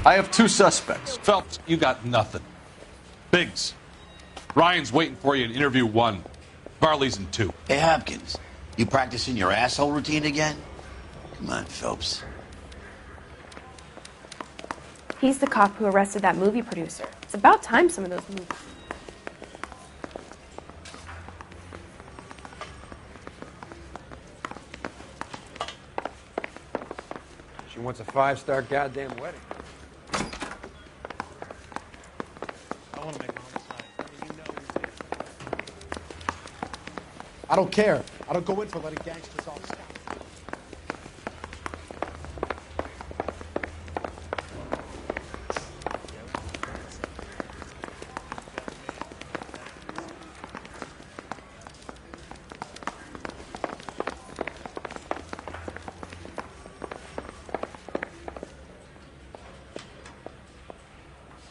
I have two suspects. Phelps, you got nothing. Biggs, Ryan's waiting for you in interview 1. Varley's in 2. Hey, Hopkins, you practicing your asshole routine again? Come on, Phelps. He's the cop who arrested that movie producer. It's about time some of those movies. She wants a 5-star goddamn wedding. I want to make homicide. I don't care. I don't go in for letting gangsters off scot.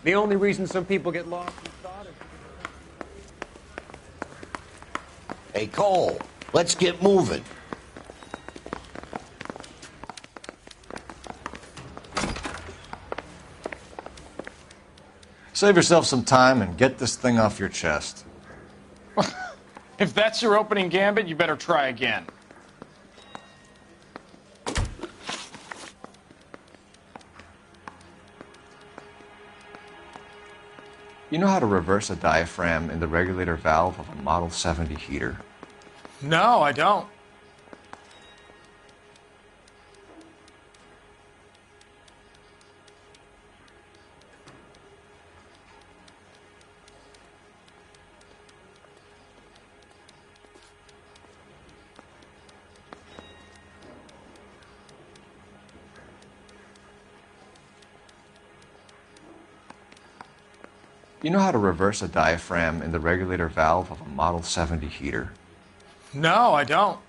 The only reason some people get lost in thought is... Hey, Cole, let's get moving. Save yourself some time and get this thing off your chest. If that's your opening gambit, you better try again. You know how to reverse a diaphragm in the regulator valve of a Model 70 heater? No, I don't. You know how to reverse a diaphragm in the regulator valve of a Model 70 heater? No, I don't.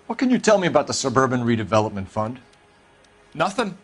What can you tell me about the Suburban Redevelopment Fund? Nothing.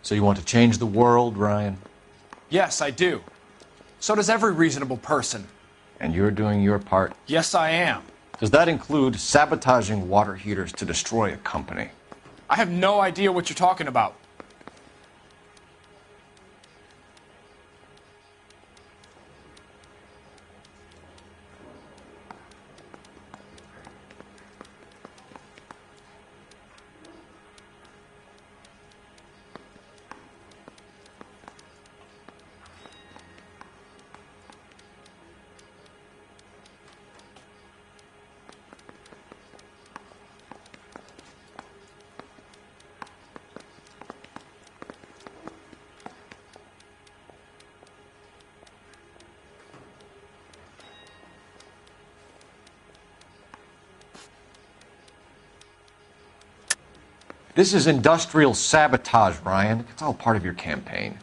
So you want to change the world, Ryan? Yes, I do. So does every reasonable person. And you're doing your part? Yes, I am. Does that include sabotaging water heaters to destroy a company? I have no idea what you're talking about. This is industrial sabotage, Ryan. It's all part of your campaign.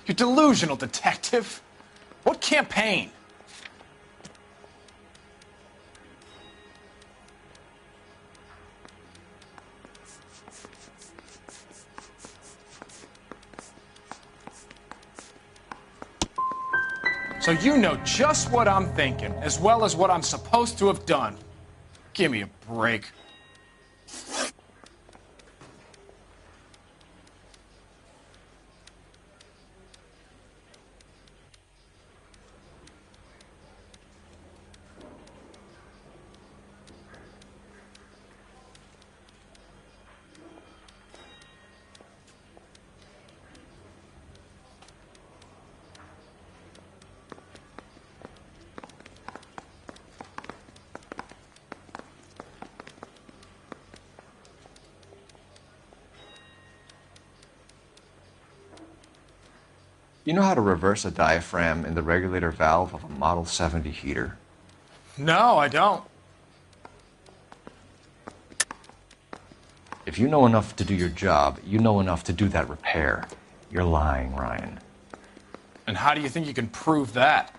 You're delusional, detective. What campaign? So you know just what I'm thinking, as well as what I'm supposed to have done. Give me a break. You know how to reverse a diaphragm in the regulator valve of a Model 70 heater? No, I don't. If you know enough to do your job, you know enough to do that repair. You're lying, Ryan. And how do you think you can prove that?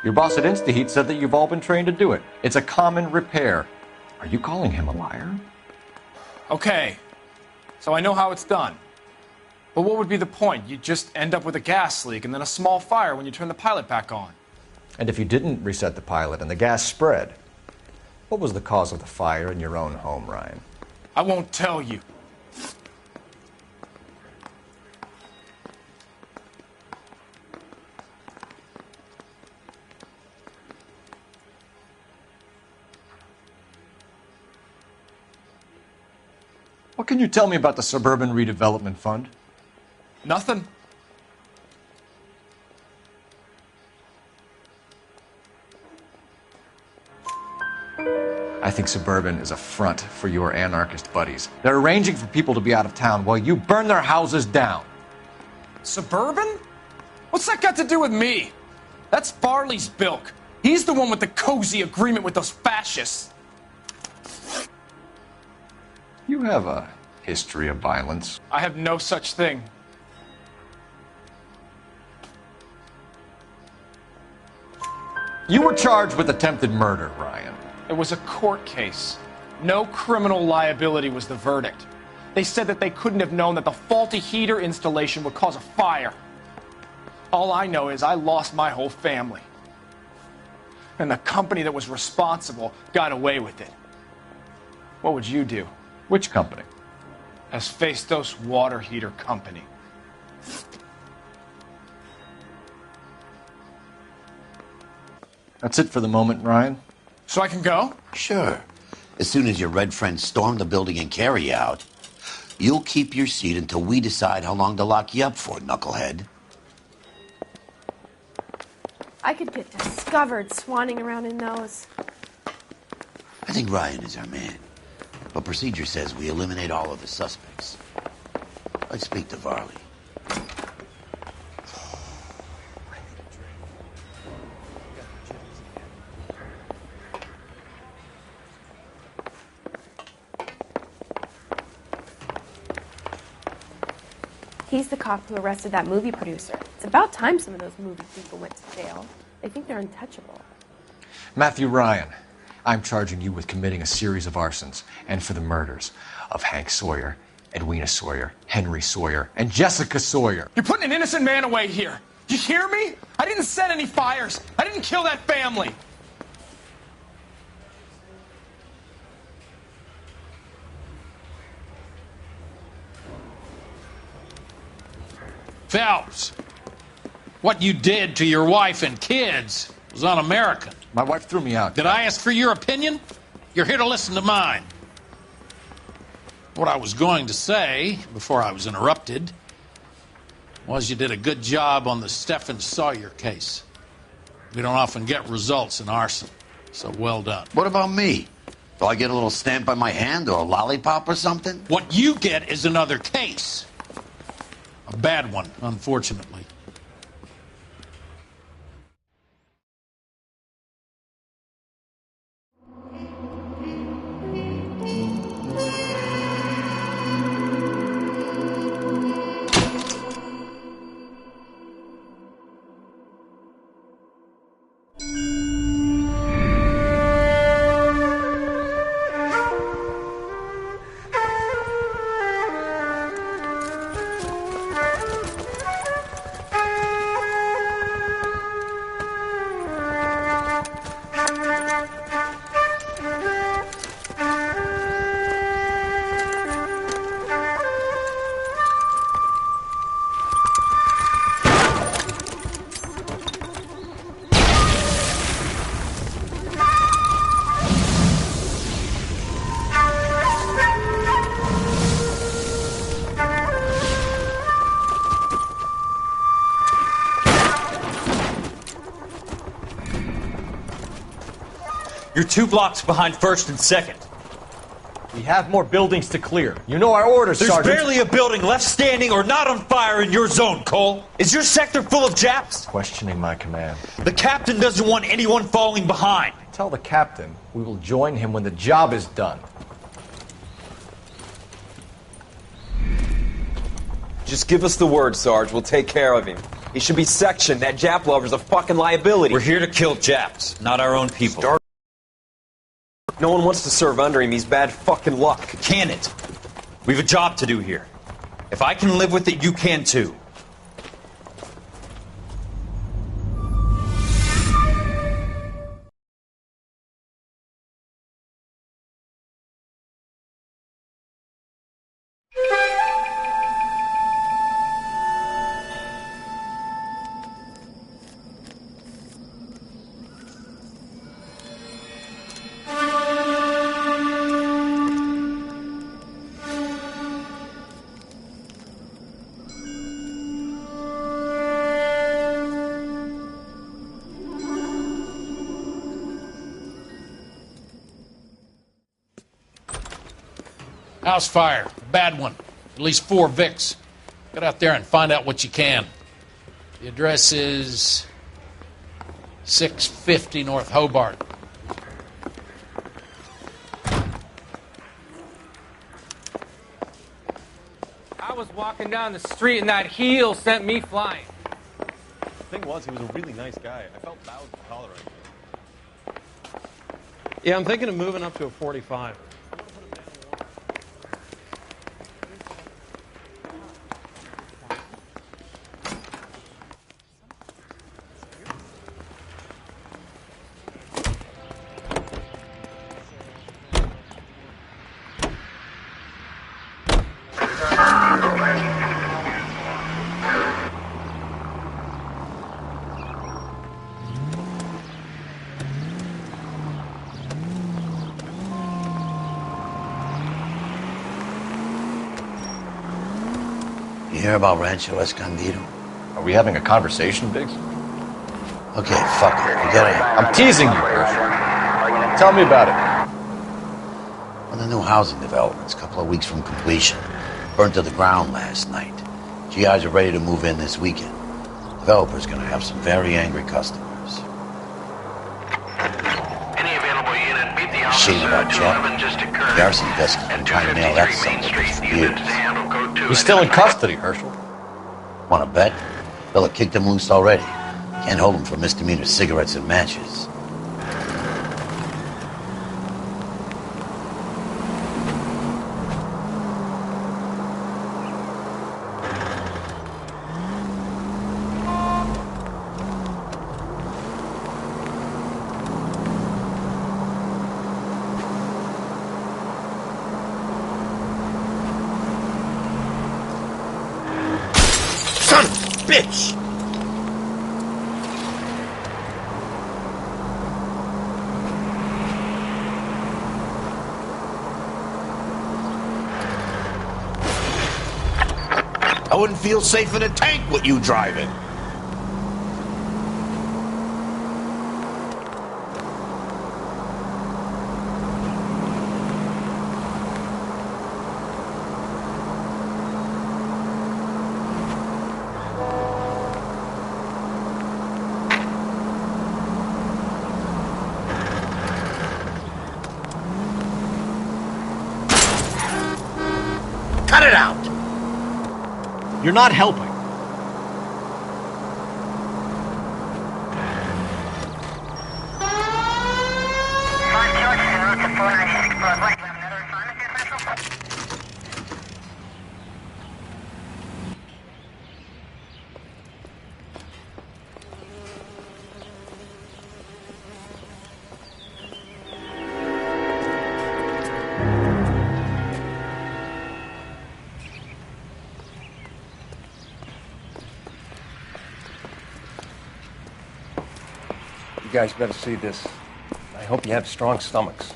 Your boss at InstaHeat said that you've all been trained to do it. It's a common repair. Are you calling him a liar? Okay, so I know how it's done. But what would be the point? You just end up with a gas leak and then a small fire when you turn the pilot back on. And if you didn't reset the pilot and the gas spread, what was the cause of the fire in your own home, Ryan? I won't tell you. What can you tell me about the Suburban Redevelopment Fund? Nothing. I think Suburban is a front for your anarchist buddies. They're arranging for people to be out of town while you burn their houses down. Suburban? What's that got to do with me? That's Farley's bilk. He's the one with the cozy agreement with those fascists. You have a history of violence. I have no such thing. You were charged with attempted murder, Ryan. It was a court case. No criminal liability was the verdict. They said that they couldn't have known that the faulty heater installation would cause a fire. All I know is I lost my whole family. And the company that was responsible got away with it. What would you do? Which company? Hephaestus Water Heater Company. That's it for the moment, Ryan. So I can go? Sure. As soon as your red friends storm the building and carry out, you'll keep your seat until we decide how long to lock you up for, knucklehead. I could get discovered swanning around in those. I think Ryan is our man. But procedure says we eliminate all of the suspects. Let's speak to Varley. He's the cop who arrested that movie producer. It's about time some of those movie people went to jail. They think they're untouchable. Matthew Ryan, I'm charging you with committing a series of arsons and for the murders of Hank Sawyer, Edwina Sawyer, Henry Sawyer, and Jessica Sawyer. You're putting an innocent man away here. You hear me? I didn't set any fires. I didn't kill that family. Phelps, what you did to your wife and kids was un-American. My wife threw me out. Did I ask for your opinion? You're here to listen to mine. What I was going to say, before I was interrupted, was you did a good job on the Stephen Sawyer case. We don't often get results in arson, so well done. What about me? Do I get a little stamp on my hand or a lollipop or something? What you get is another case. A bad one, unfortunately. You're 2 blocks behind 1st and 2nd. We have more buildings to clear. You know our orders, There's Sergeant. barely a building left standing or not on fire in your zone, Cole. Is your sector full of Japs? Questioning my command. The captain doesn't want anyone falling behind. Tell the captain we will join him when the job is done. Just give us the word, Sarge. We'll take care of him. He should be sectioned. That Jap lover's a fucking liability. We're here to kill Japs, not our own people. No one wants to serve under him. He's bad fucking luck. Can it? We have a job to do here. If I can live with it, you can too. House fire. Bad one. At least 4 Vicks. Get out there and find out what you can. The address is 650 North Hobart. I was walking down the street and that heel sent me flying. The thing was, he was a really nice guy. I felt bad for tolerating him. Yeah, I'm thinking of moving up to a 45. You hear about Rancho Escondido? Are we having a conversation, Biggs? Okay, fuck it. We gotta... I'm teasing you, Herschel. Tell me about it. One of the new housing developments, a couple of weeks from completion. Burnt to the ground last night. GIs are ready to move in this weekend. Developer's gonna have some very angry customers. Any available unit, beat the Shame about Jack. The arson occurred. desk has been trying to nail that son of a bitch for years. He's still in custody, Herschel. Wanna bet? Bella kicked him loose already. Can't hold him for misdemeanor cigarettes and matches. Son of a bitch! I wouldn't feel safe in a tank with you driving. Cut it out! You're not helping. You guys better see this. I hope you have strong stomachs.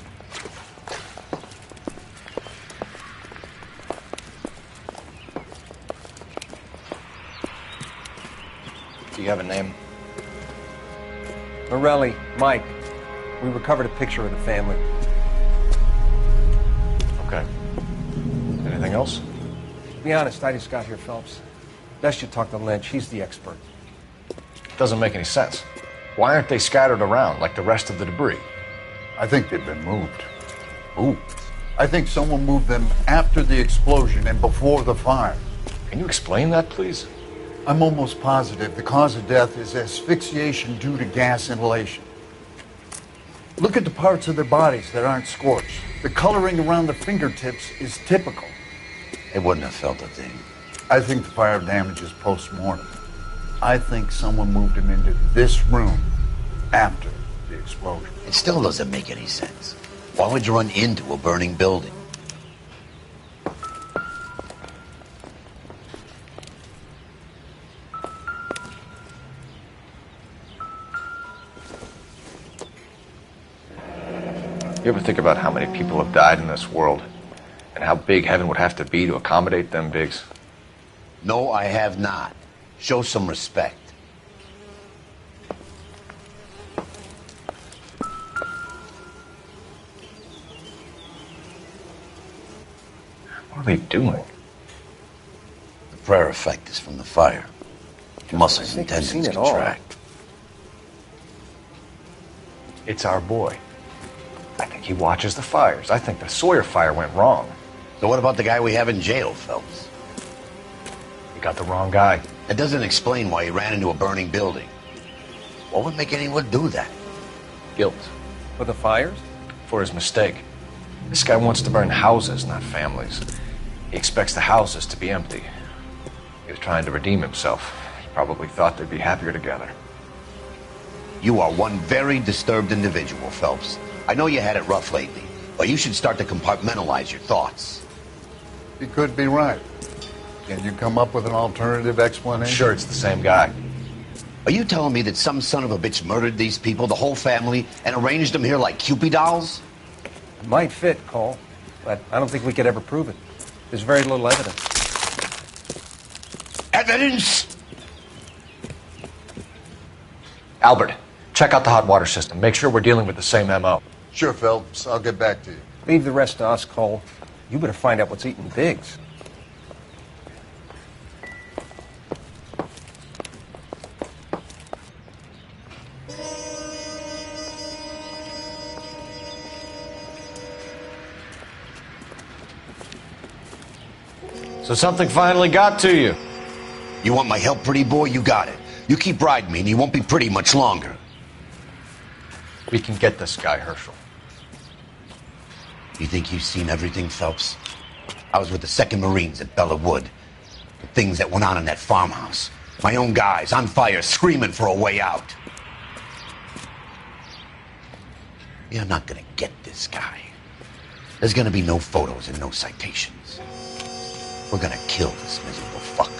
Do you have a name? Morelli, Mike. We recovered a picture of the family. Okay. Anything else? To be honest, I just got here, Phelps. Best you talk to Lynch. He's the expert. Doesn't make any sense. Why aren't they scattered around like the rest of the debris? I think they've been moved. Ooh. I think someone moved them after the explosion and before the fire. Can you explain that, please? I'm almost positive the cause of death is asphyxiation due to gas inhalation. Look at the parts of their bodies that aren't scorched. The coloring around the fingertips is typical. They wouldn't have felt a thing. I think the fire damage is post-mortem. I think someone moved him into this room after the explosion. It still doesn't make any sense. Why would you run into a burning building? You ever think about how many people have died in this world? And how big heaven would have to be to accommodate them bigs? No, I have not. Show some respect. What are they doing? The prayer effect is from the fire. Muscles and tendons contract. It's our boy. I think he watches the fires. I think the Sawyer fire went wrong. So what about the guy we have in jail, Phelps? You got the wrong guy. That doesn't explain why he ran into a burning building. What would make anyone do that? Guilt. For the fires? For his mistake. This guy wants to burn houses, not families. He expects the houses to be empty. He was trying to redeem himself. He probably thought they'd be happier together. You are one very disturbed individual, Phelps. I know you had it rough lately, but you should start to compartmentalize your thoughts. He could be right. Can you come up with an alternative explanation? Sure, it's the same guy. Are you telling me that some son of a bitch murdered these people, the whole family, and arranged them here like Cupid dolls? It might fit, Cole, but I don't think we could ever prove it. There's very little evidence. Evidence? Albert, check out the hot water system. Make sure we're dealing with the same MO. Sure, Phelps. I'll get back to you. Leave the rest to us, Cole. You better find out what's eating Biggs. So something finally got to you. You want my help, pretty boy? You got it. You keep riding me and you won't be pretty much longer. We can get this guy, Herschel. You think you've seen everything, Phelps? I was with the 2nd Marines at Bella Wood. The things that went on in that farmhouse. My own guys on fire, screaming for a way out. You're not gonna get this guy. There's gonna be no photos and no citations. We're gonna kill this miserable fuck.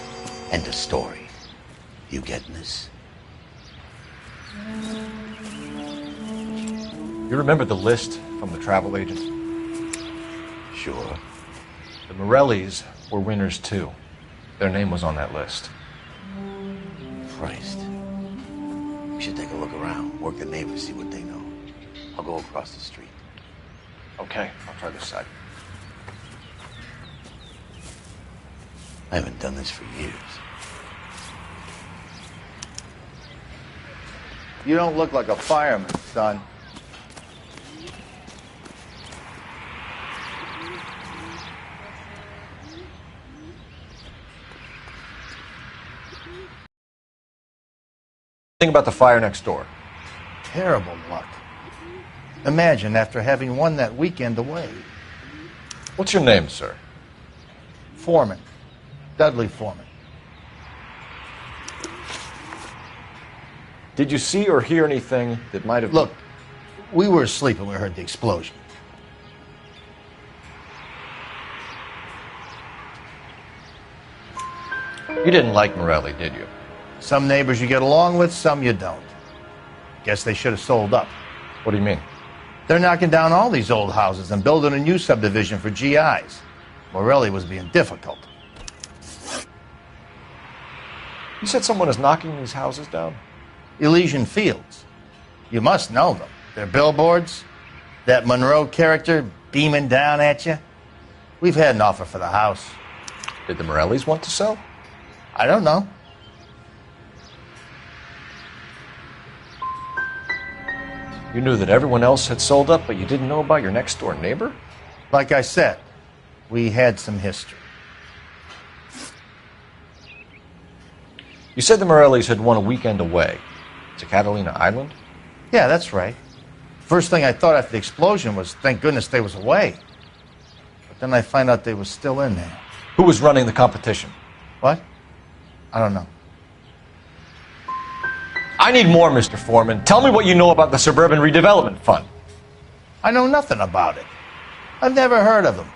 End of story. You getting this? You remember the list from the travel agent? Sure. The Morellis were winners too. Their name was on that list. Christ. We should take a look around, work the neighbors, see what they know. I'll go across the street. Okay, I'll try this side. I haven't done this for years. You don't look like a fireman, son. Think about the fire next door. Terrible luck. Imagine after having won that weekend away. What's your name, sir? Foreman. Dudley Foreman. Did you see or hear anything that might have... Look, we were asleep when we heard the explosion. You didn't like Morelli, did you? Some neighbors you get along with, some you don't. Guess they should have sold up. What do you mean? They're knocking down all these old houses and building a new subdivision for GIs. Morelli was being difficult. You said someone is knocking these houses down? Elysian Fields. You must know them. Their billboards, that Monroe character beaming down at you. We've had an offer for the house. Did the Morellis want to sell? I don't know. You knew that everyone else had sold up, but you didn't know about your next-door neighbor? Like I said, we had some history. You said the Morellis had won a weekend away to Catalina Island? Yeah, that's right. First thing I thought after the explosion was, thank goodness they was away. But then I find out they was still in there. Who was running the competition? What? I don't know. I need more, Mr. Foreman. Tell me what you know about the Suburban Redevelopment Fund. I know nothing about it. I've never heard of them.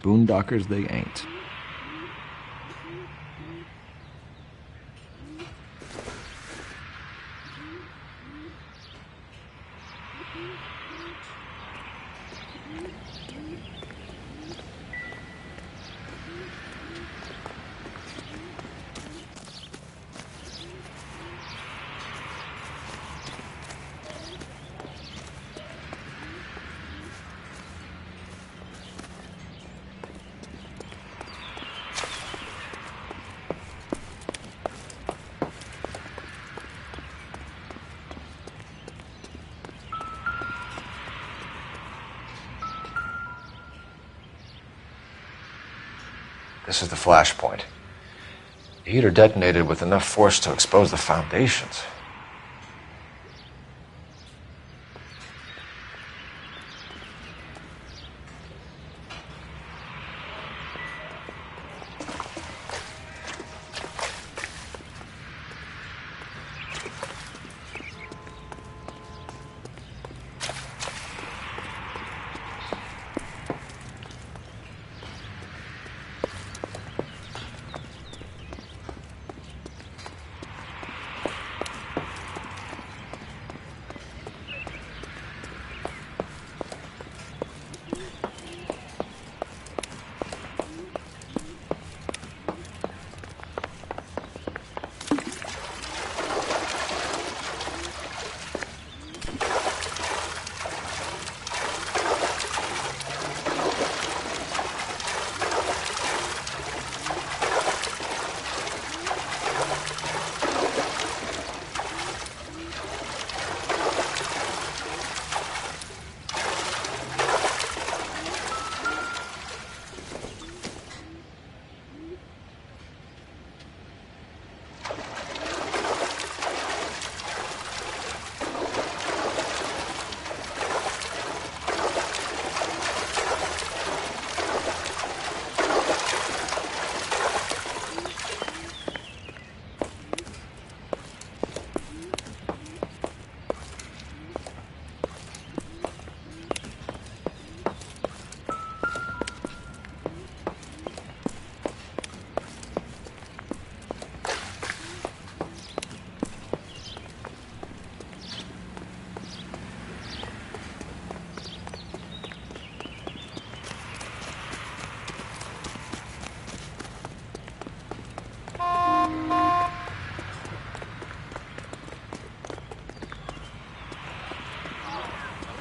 Boondockers they ain't. This is the flashpoint. The heater detonated with enough force to expose the foundations.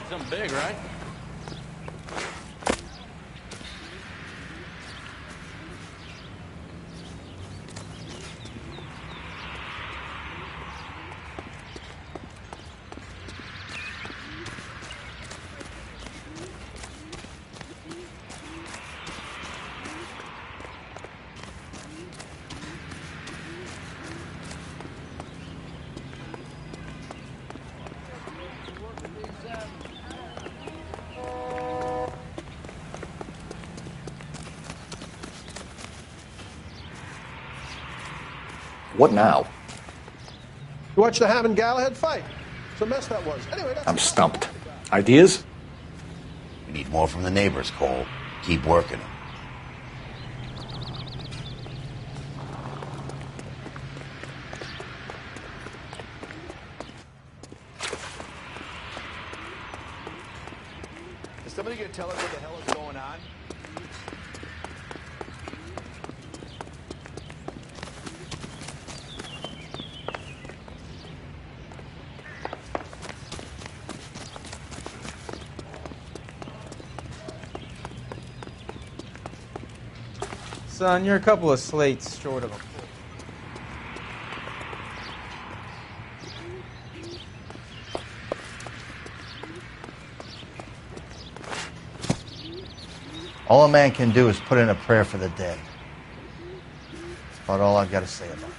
Something big, right? What now? You watched the Ham and Galahad fight. It's a mess that was. Anyway, that's I'm stumped. Ideas? We need more from the neighbors, Cole. Keep working them. Is somebody going to tell us what the hell is going on? Son, you're a couple of slates short of a full. All a man can do is put in a prayer for the dead. That's about all I've got to say about it.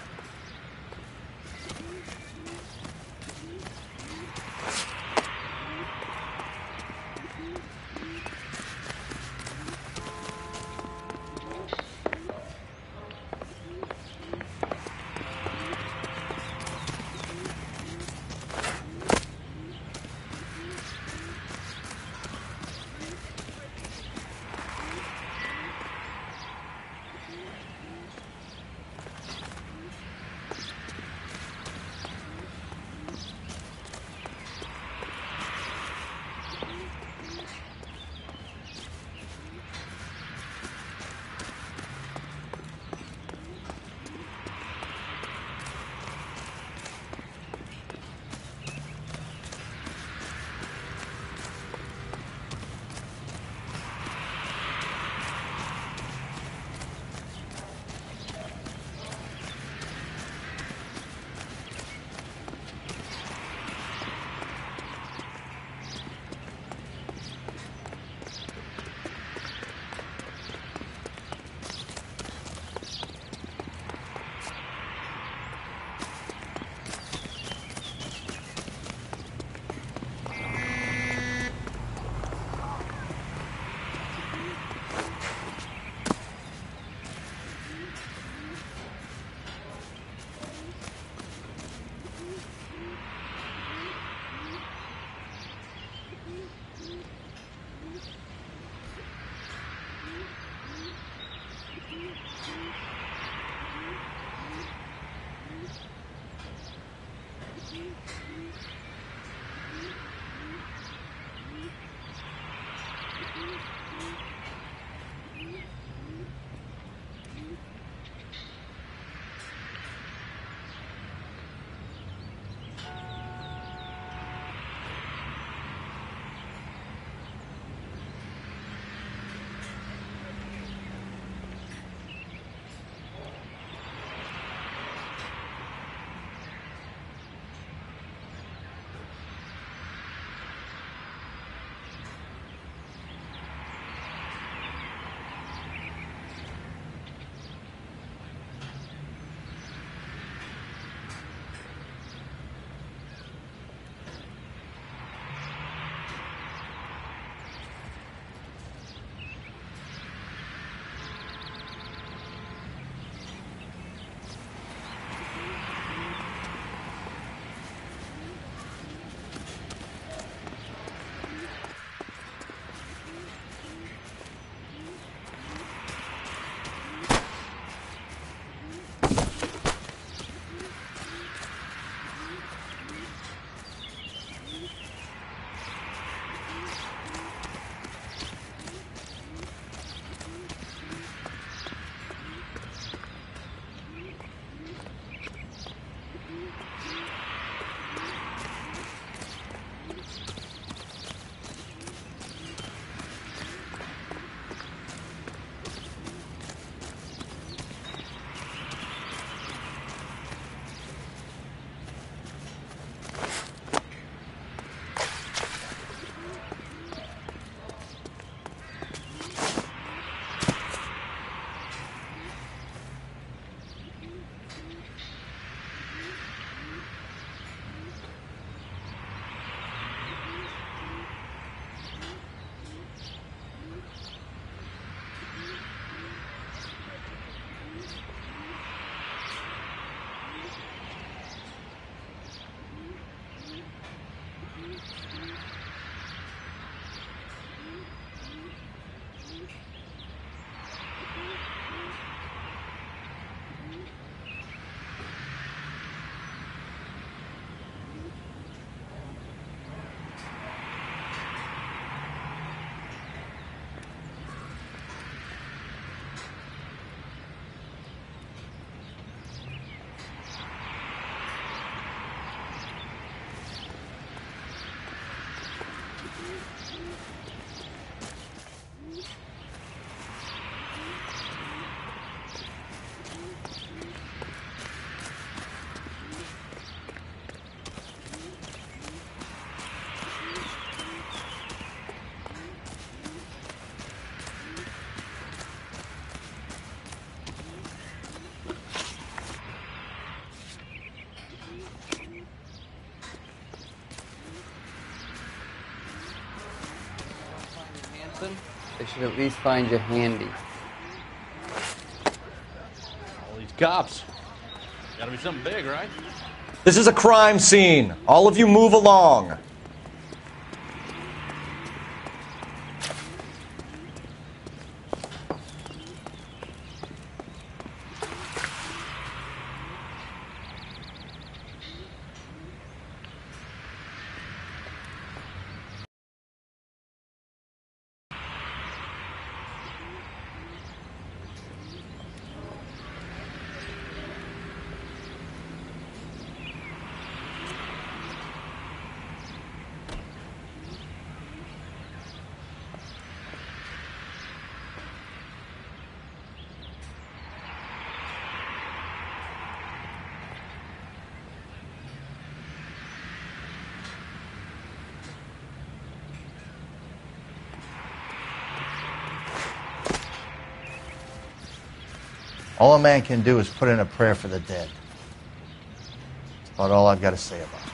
something, they should at least find you handy. All these cops. Gotta be something big, right? This is a crime scene. All of you move along. All a man can do is put in a prayer for the dead. That's about all I've got to say about it.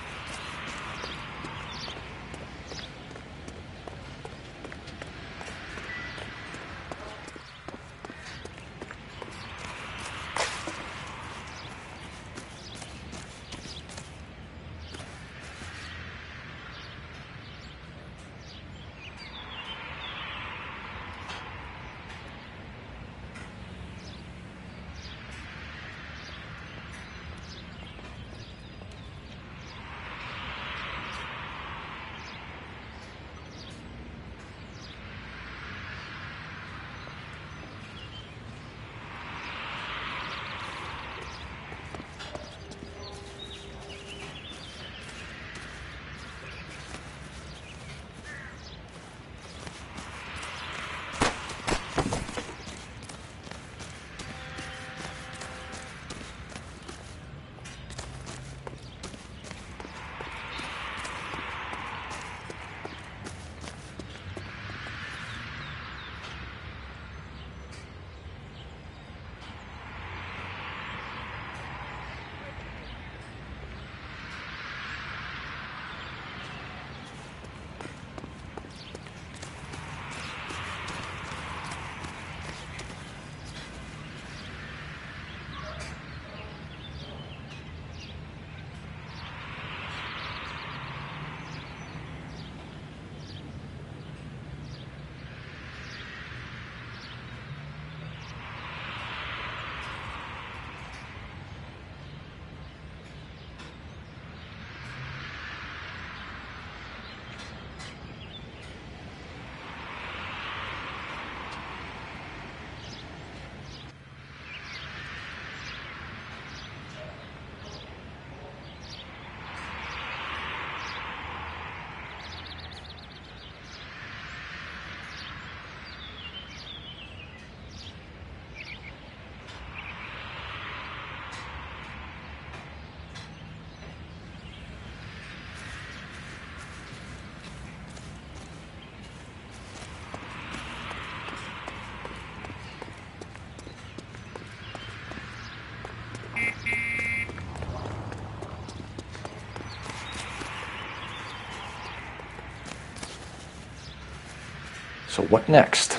So what next?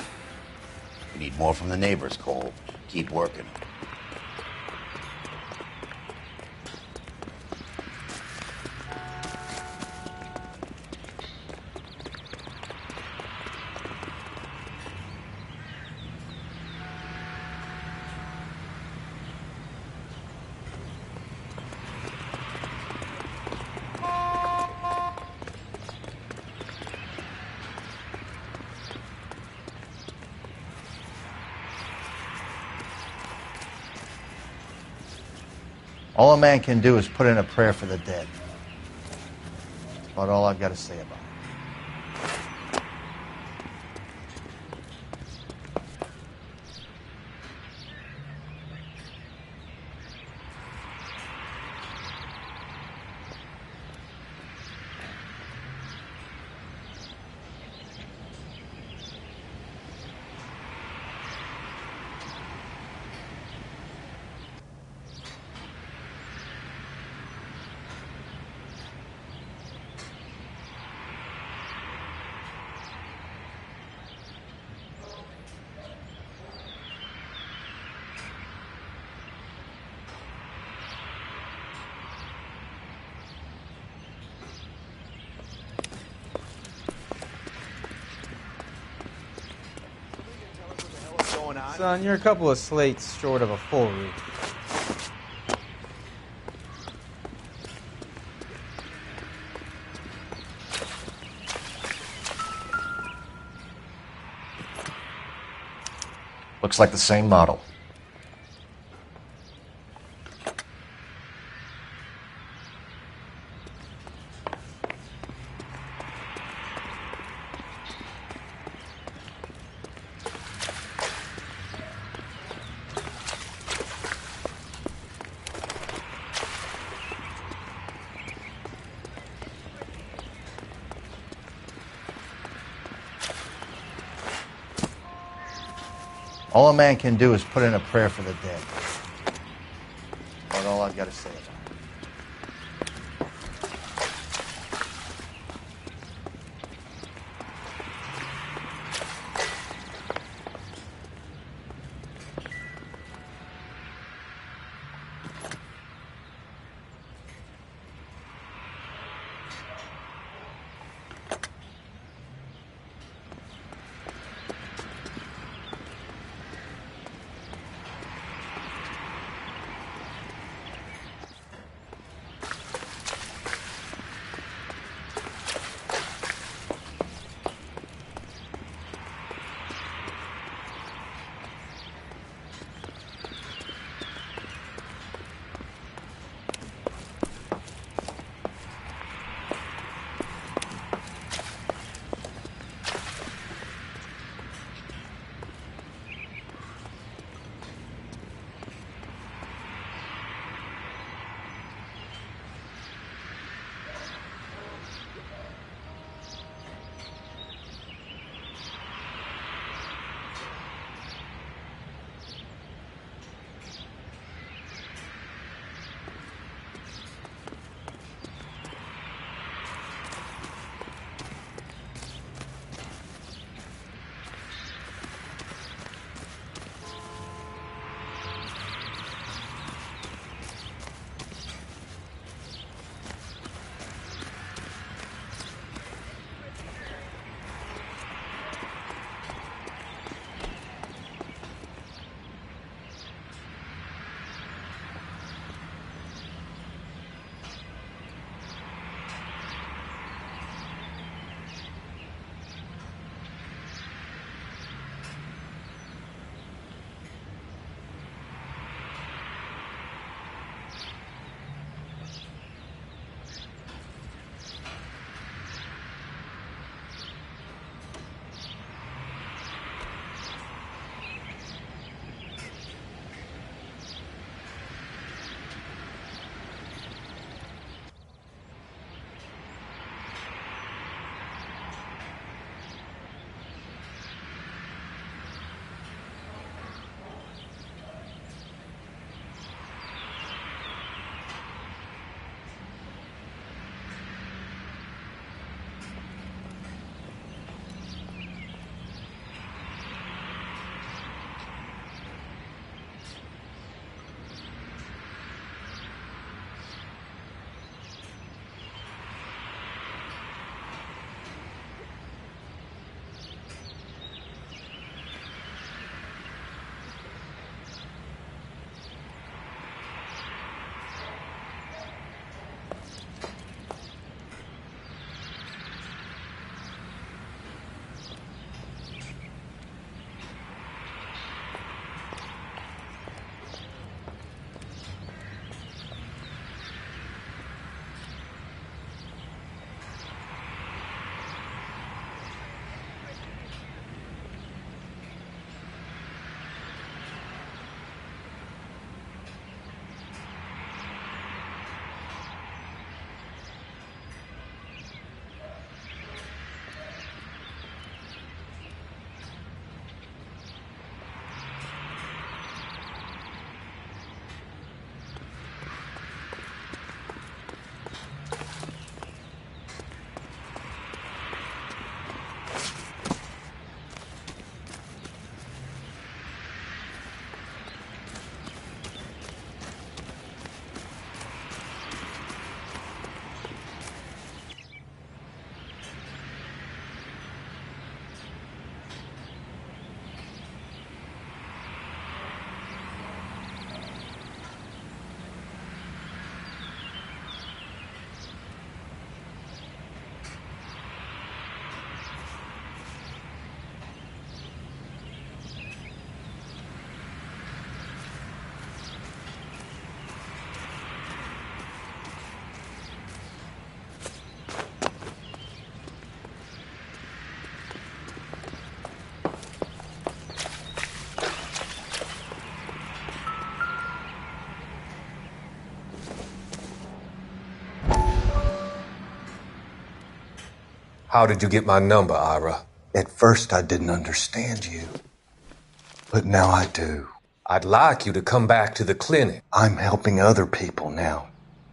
We need more from the neighbors, Cole. Keep working. All a man can do is put in a prayer for the dead. That's about all I've got to say about it. Son, you're a couple of slates short of a full read. Looks like the same model. All a man can do is put in a prayer for the dead. That's all I've got to say about it. How did you get my number, Ira? At first, I didn't understand you. But now I do. I'd like you to come back to the clinic. I'm helping other people now,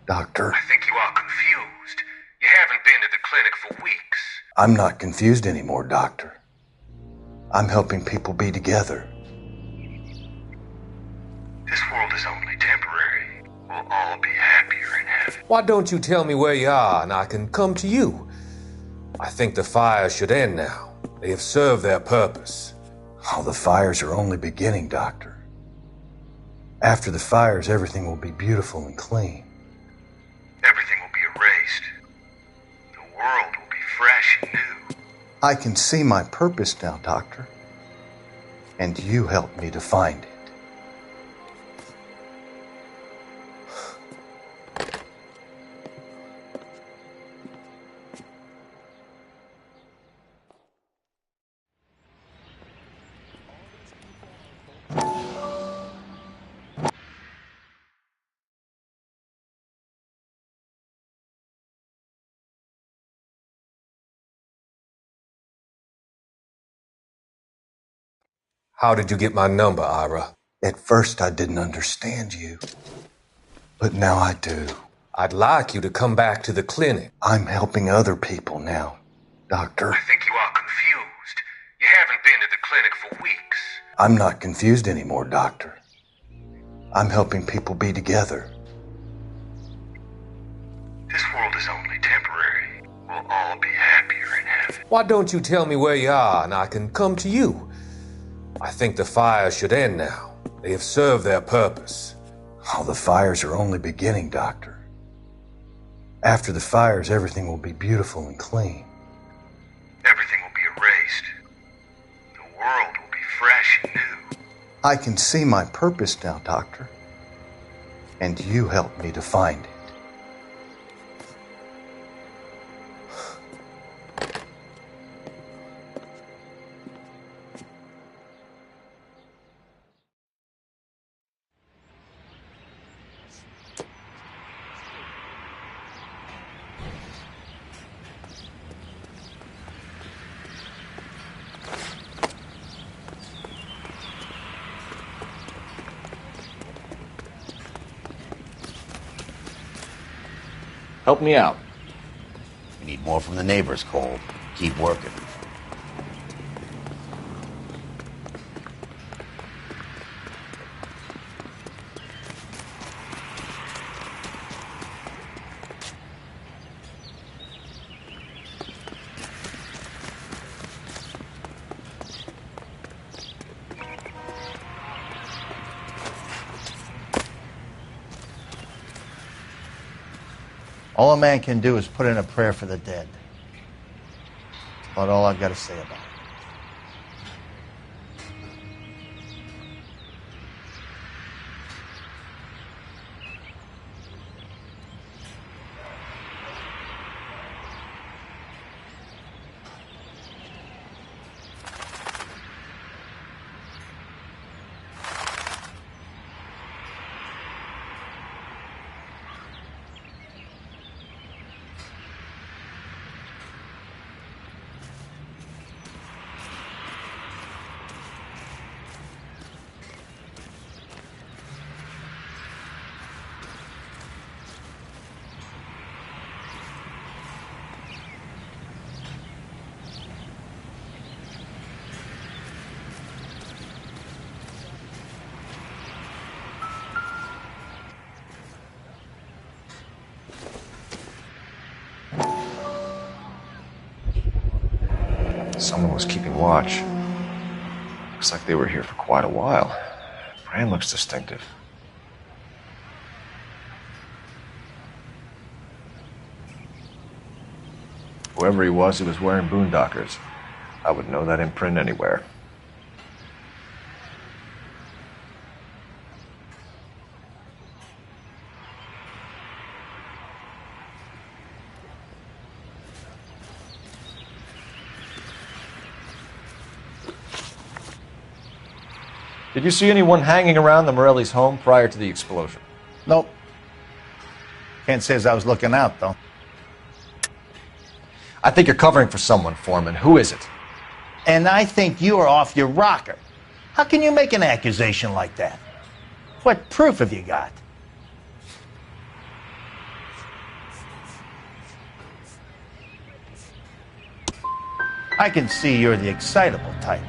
Doctor. I think you are confused. You haven't been to the clinic for weeks. I'm not confused anymore, Doctor. I'm helping people be together. This world is only temporary. We'll all be happier in heaven. Why don't you tell me where you are and I can come to you? I think the fire should end now. They have served their purpose. Oh, the fires are only beginning, Doctor. After the fires, everything will be beautiful and clean. Everything will be erased. The world will be fresh and new. I can see my purpose now, Doctor. And you helped me to find it. How did you get my number, Ira? At first, I didn't understand you. But now I do. I'd like you to come back to the clinic. I'm helping other people now, Doctor. I think you are confused. You haven't been to the clinic for weeks. I'm not confused anymore, Doctor. I'm helping people be together. This world is only temporary. We'll all be happier in heaven. Why don't you tell me where you are and I can come to you? I think the fire should end now. They have served their purpose. Oh, the fires are only beginning, Doctor. After the fires, everything will be beautiful and clean. Everything will be erased. The world will be fresh and new. I can see my purpose now, Doctor. And you helped me to find it. Help me out. We need more from the neighbors, Cole. Keep working. All a man can do is put in a prayer for the dead. That's about all I've got to say about it. Someone was keeping watch. Looks like they were here for quite a while. Brand looks distinctive. Whoever he was wearing boondockers. I would know that imprint anywhere. Did you see anyone hanging around the Morelli's home prior to the explosion? Nope. Can't say as I was looking out, though. I think you're covering for someone, Foreman. Who is it? And I think you are off your rocker. How can you make an accusation like that? What proof have you got? I can see you're the excitable type.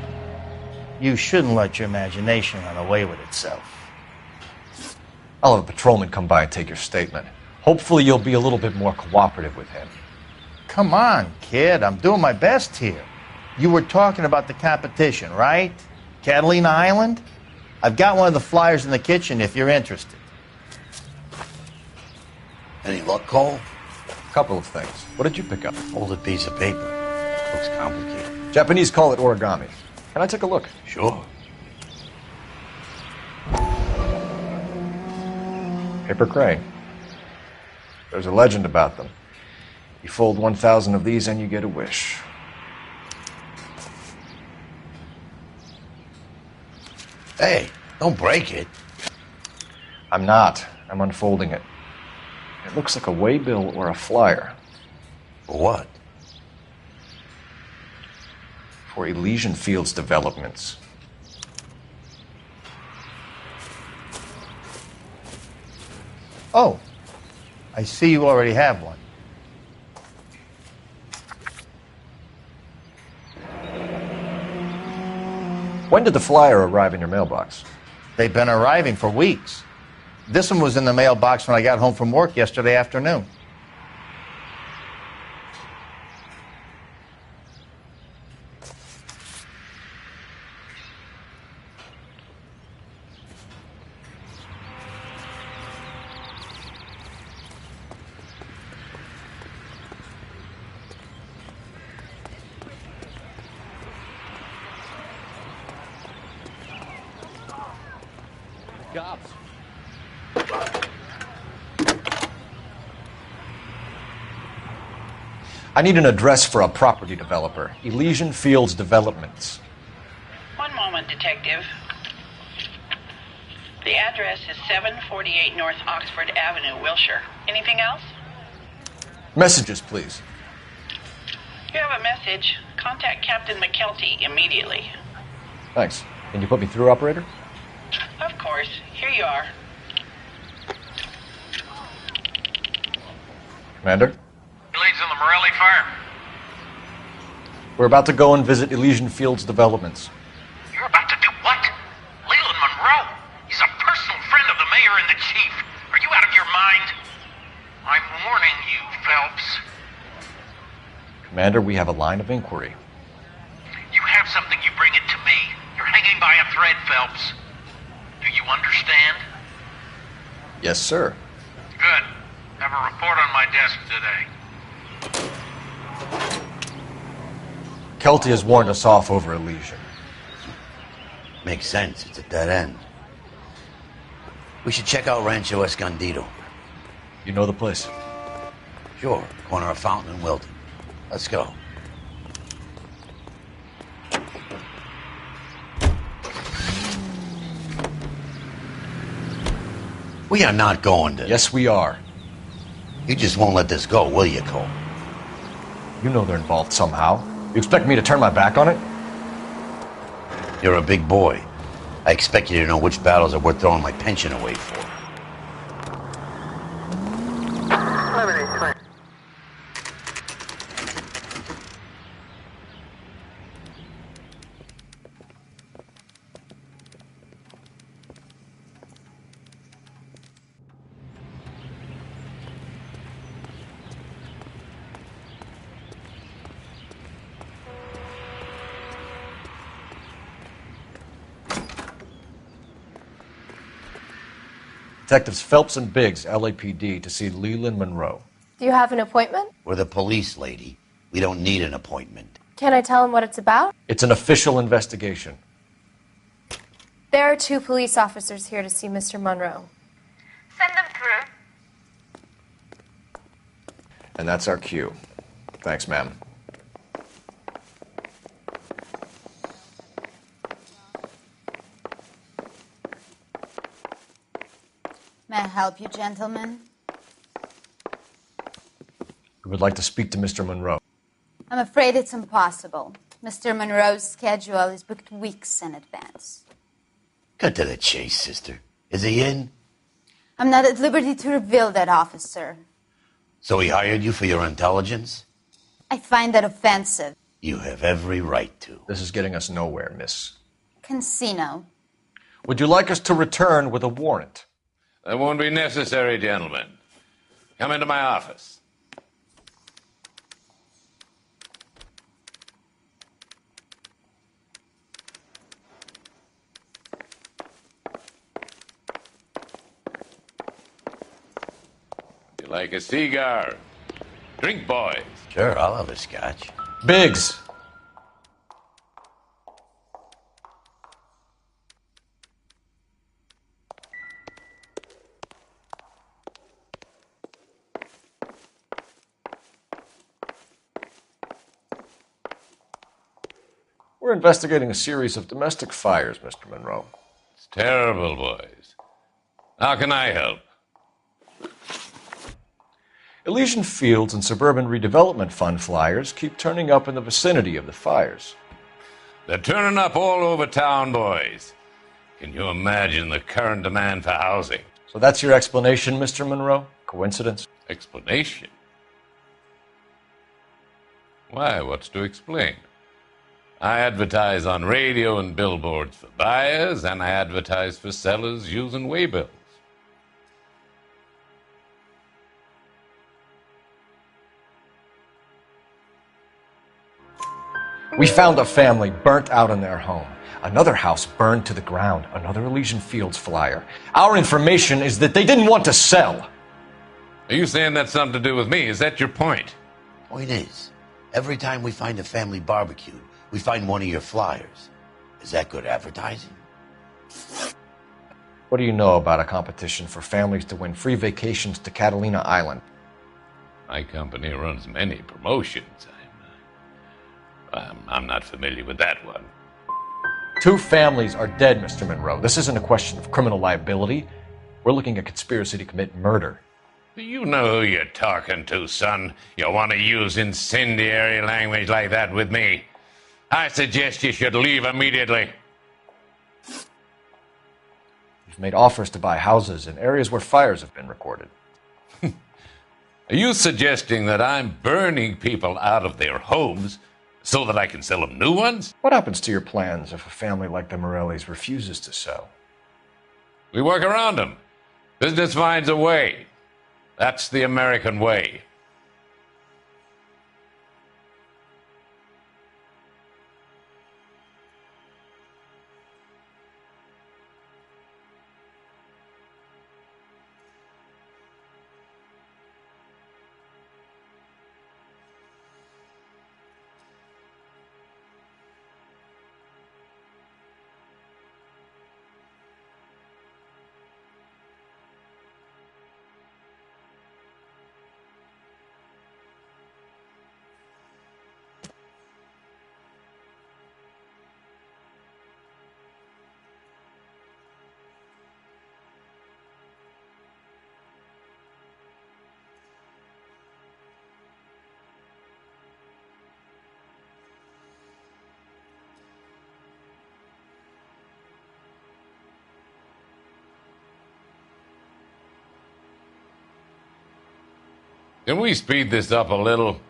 You shouldn't let your imagination run away with itself. I'll have a patrolman come by and take your statement. Hopefully you'll be a little bit more cooperative with him. Come on, kid. I'm doing my best here. You were talking about the competition, right? Catalina Island? I've got one of the flyers in the kitchen if you're interested. Any luck, Cole? A couple of things. What did you pick up? Folded piece of paper. Looks complicated. Japanese call it origami. Can I take a look? Sure. Paper crane. There's a legend about them. You fold 1,000 of these and you get a wish. Hey, don't break it. I'm not. I'm unfolding it. It looks like a waybill or a flyer. For what? For Elysian Fields developments. Oh, I see you already have one. When did the flyer arrive in your mailbox? They've been arriving for weeks. This one was in the mailbox when I got home from work yesterday afternoon. Cops. I need an address for a property developer. Elysian Fields Developments. One moment, Detective. The address is 748 North Oxford Avenue, Wilshire. Anything else? Messages, please. You have a message. Contact Captain McKelty immediately. Thanks. Can you put me through, operator? Of course. Here you are. Commander? Leads in the Morelli fire. We're about to go and visit Elysian Fields Developments. You're about to do what? Leland Monroe? He's a personal friend of the mayor and the chief. Are you out of your mind? I'm warning you, Phelps. Commander, we have a line of inquiry. You have something, you bring it to me. You're hanging by a thread, Phelps. Do you understand? Yes, sir. Good. Have a report on my desk today. Kelty has warned us off over Elysian. Makes sense. It's a dead end. We should check out Rancho Escondido. You know the place? Sure. Corner of Fountain and Wilton. Let's go. We are not going to... Yes, we are. You just won't let this go, will you, Cole? You know they're involved somehow. You expect me to turn my back on it? You're a big boy. I expect you to know which battles are worth throwing my pension away for. Detectives Phelps and Biggs, LAPD, to see Leland Monroe. Do you have an appointment? We're the police, lady. We don't need an appointment. Can I tell him what it's about? It's an official investigation. There are 2 police officers here to see Mr. Monroe. Send them through. And that's our cue. Thanks, ma'am. May I help you, gentlemen? We would like to speak to Mr. Monroe. I'm afraid it's impossible. Mr. Monroe's schedule is booked weeks in advance. Cut to the chase, sister. Is he in? I'm not at liberty to reveal that, officer. So he hired you for your intelligence? I find that offensive. You have every right to. This is getting us nowhere, miss. Casino. Would you like us to return with a warrant? That won't be necessary, gentlemen. Come into my office. Would you like a cigar? Drink, boys. Sure, I'll have a scotch. Biggs. We're investigating a series of domestic fires, Mr. Monroe. It's terrible, boys. How can I help? Elysian Fields and Suburban Redevelopment Fund flyers keep turning up in the vicinity of the fires. They're turning up all over town, boys. Can you imagine the current demand for housing? So that's your explanation, Mr. Monroe? Coincidence? Explanation? Why, what's to explain? I advertise on radio and billboards for buyers, and I advertise for sellers using waybills. We found a family burnt out in their home. Another house burned to the ground. Another Elysian Fields flyer. Our information is that they didn't want to sell. Are you saying that's something to do with me? Is that your point? Point is, every time we find a family barbecue, we find one of your flyers. Is that good advertising? What do you know about a competition for families to win free vacations to Catalina Island? My company runs many promotions. I'm not familiar with that one. 2 families are dead, Mr. Monroe. This isn't a question of criminal liability. We're looking at conspiracy to commit murder. Do you know who you're talking to, son? You want to use incendiary language like that with me? I suggest you should leave immediately. You've made offers to buy houses in areas where fires have been recorded. Are you suggesting that I'm burning people out of their homes so that I can sell them new ones? What happens to your plans if a family like the Morellis refuses to sell? We work around them. Business finds a way. That's the American way. Can we speed this up a little?